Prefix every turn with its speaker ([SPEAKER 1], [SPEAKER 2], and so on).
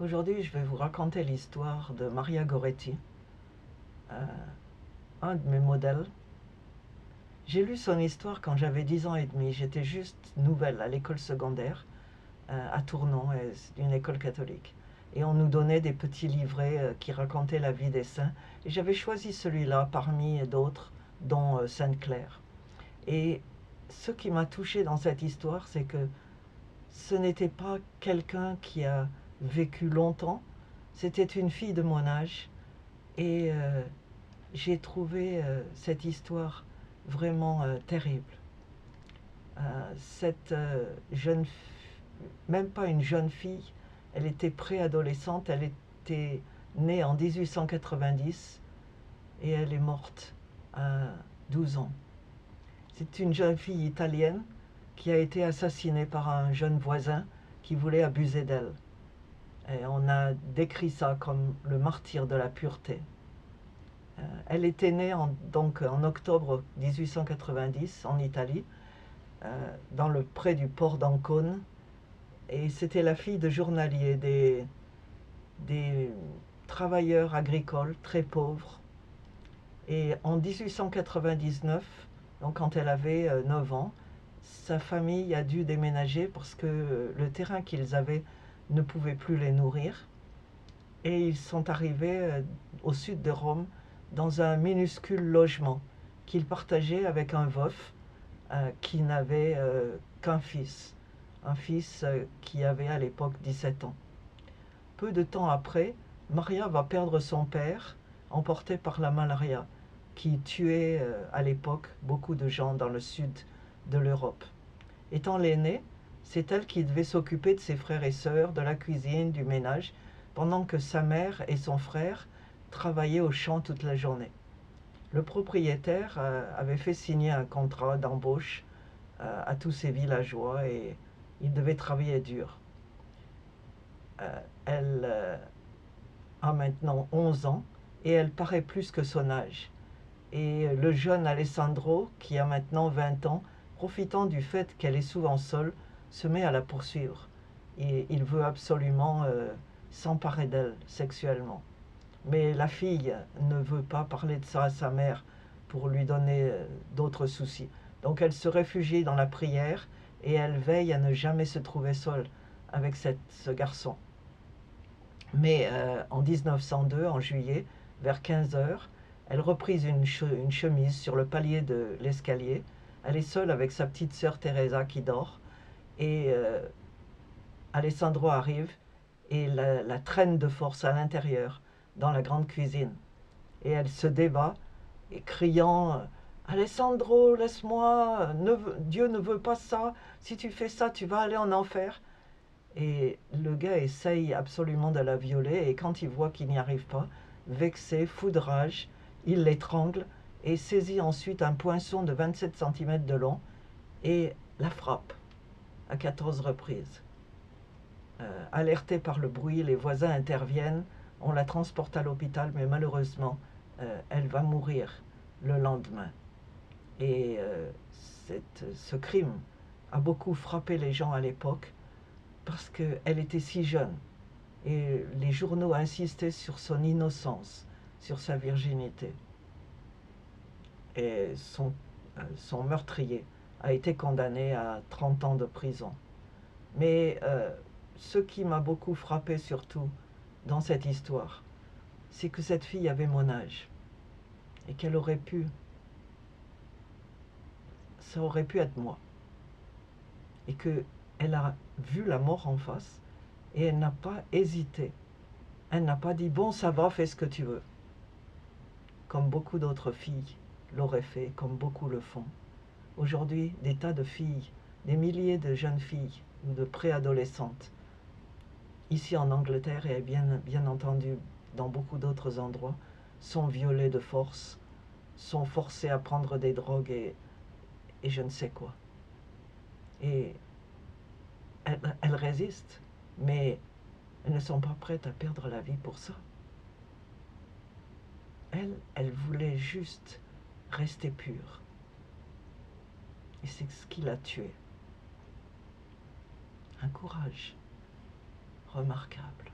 [SPEAKER 1] Aujourd'hui, je vais vous raconter l'histoire de Maria Goretti, un de mes modèles. J'ai lu son histoire quand j'avais 10 ans et demi. J'étais juste nouvelle à l'école secondaire, à Tournon, c'est une école catholique. Et on nous donnait des petits livrets qui racontaient la vie des saints. Et j'avais choisi celui-là parmi d'autres, dont Sainte-Claire. Et ce qui m'a touchée dans cette histoire, c'est que ce n'était pas quelqu'un qui a vécu longtemps, c'était une fille de mon âge. Et j'ai trouvé cette histoire vraiment terrible. Cette jeune, même pas une jeune fille, elle était préadolescente, elle était née en 1890 et elle est morte à 12 ans. C'est une jeune fille italienne qui a été assassinée par un jeune voisin qui voulait abuser d'elle. Et on a décrit ça comme le martyr de la pureté. Elle était née donc en octobre 1890 en Italie, près du port d'Ancône, et c'était la fille de journaliers, des travailleurs agricoles très pauvres. Et en 1899, donc quand elle avait 9 ans, sa famille a dû déménager parce que le terrain qu'ils avaient ne pouvait plus les nourrir. Et ils sont arrivés au sud de Rome dans un minuscule logement qu'ils partageaient avec un veuf qui n'avait qu'un fils, un fils qui avait à l'époque 17 ans. Peu de temps après, Maria va perdre son père, emporté par la malaria, qui tuait à l'époque beaucoup de gens dans le sud de l'Europe. Étant l'aînée, c'est elle qui devait s'occuper de ses frères et sœurs, de la cuisine, du ménage, pendant que sa mère et son frère travaillaient au champ toute la journée. Le propriétaire avait fait signer un contrat d'embauche à tous ces villageois et ils devaient travailler dur. Elle a maintenant 11 ans et elle paraît plus que son âge. Et le jeune Alessandro, qui a maintenant 20 ans, profitant du fait qu'elle est souvent seule, se met à la poursuivre. Et il veut absolument s'emparer d'elle sexuellement. Mais la fille ne veut pas parler de ça à sa mère pour lui donner d'autres soucis. Donc elle se réfugie dans la prière et elle veille à ne jamais se trouver seule avec ce garçon. Mais en 1902, en juillet, vers 15 heures, elle reprise une chemise sur le palier de l'escalier. Elle est seule avec sa petite sœur Teresa qui dort. Et Alessandro arrive et la traîne de force à l'intérieur, dans la grande cuisine. Et elle se débat, et criant Alessandro, laisse-moi, Dieu ne veut pas ça, si tu fais ça, tu vas aller en enfer. Et le gars essaye absolument de la violer, et quand il voit qu'il n'y arrive pas, vexé, fou de rage, il l'étrangle et saisit ensuite un poinçon de 27 cm de long et la frappe à 14 reprises. Alertés par le bruit, les voisins interviennent, on la transporte à l'hôpital, mais malheureusement, elle va mourir le lendemain. Et ce crime a beaucoup frappé les gens à l'époque parce qu'elle était si jeune. Et les journaux insistaient sur son innocence, sur sa virginité. Et son meurtrier a été condamné à 30 ans de prison. Mais ce qui m'a beaucoup frappé surtout dans cette histoire, c'est que cette fille avait mon âge et qu'elle aurait pu, ça aurait pu être moi. Et qu'elle a vu la mort en face et elle n'a pas hésité. Elle n'a pas dit bon ça va, fais ce que tu veux. Comme beaucoup d'autres filles l'auraient fait, comme beaucoup le font. Aujourd'hui, des tas de filles, des milliers de jeunes filles ou de préadolescentes, ici en Angleterre et bien entendu dans beaucoup d'autres endroits, sont violées de force, sont forcées à prendre des drogues et je ne sais quoi. Et elles résistent, mais elles ne sont pas prêtes à perdre la vie pour ça. Elle voulait juste rester pure. Et c'est ce qui l'a tuée. Un courage remarquable.